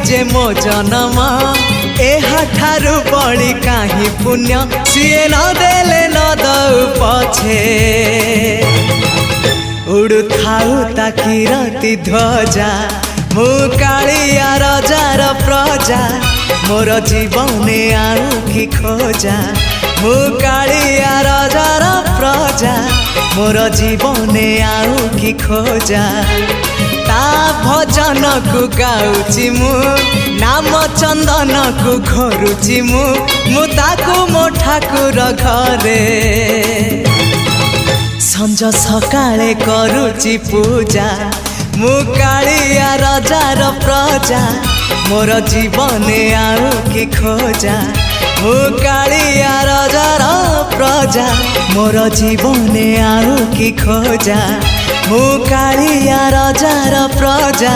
जे मो जन्म एहाठारु बड़ी काहि पुण्य सीए न देले न दउ पछे उड़ु थाउ ताकि रति ध्वजा मु कालिया रजार प्रजा मोर जीवने आउ कि खोजा मु कालिया रजार प्रजा मोर जीवने आउ कि खोजा ता भजन को गाउची मु नाम चंदन को घरुची मु ताकू मो ठाकुर घरे संज सकाळे करुची पूजा मु कालिया रजार प्रजा मोर जीवने आउ कि खोजा मु कालिया रजार प्रजा मोर जीवने आउ कि खोजा मु कालिया रजार प्रजा।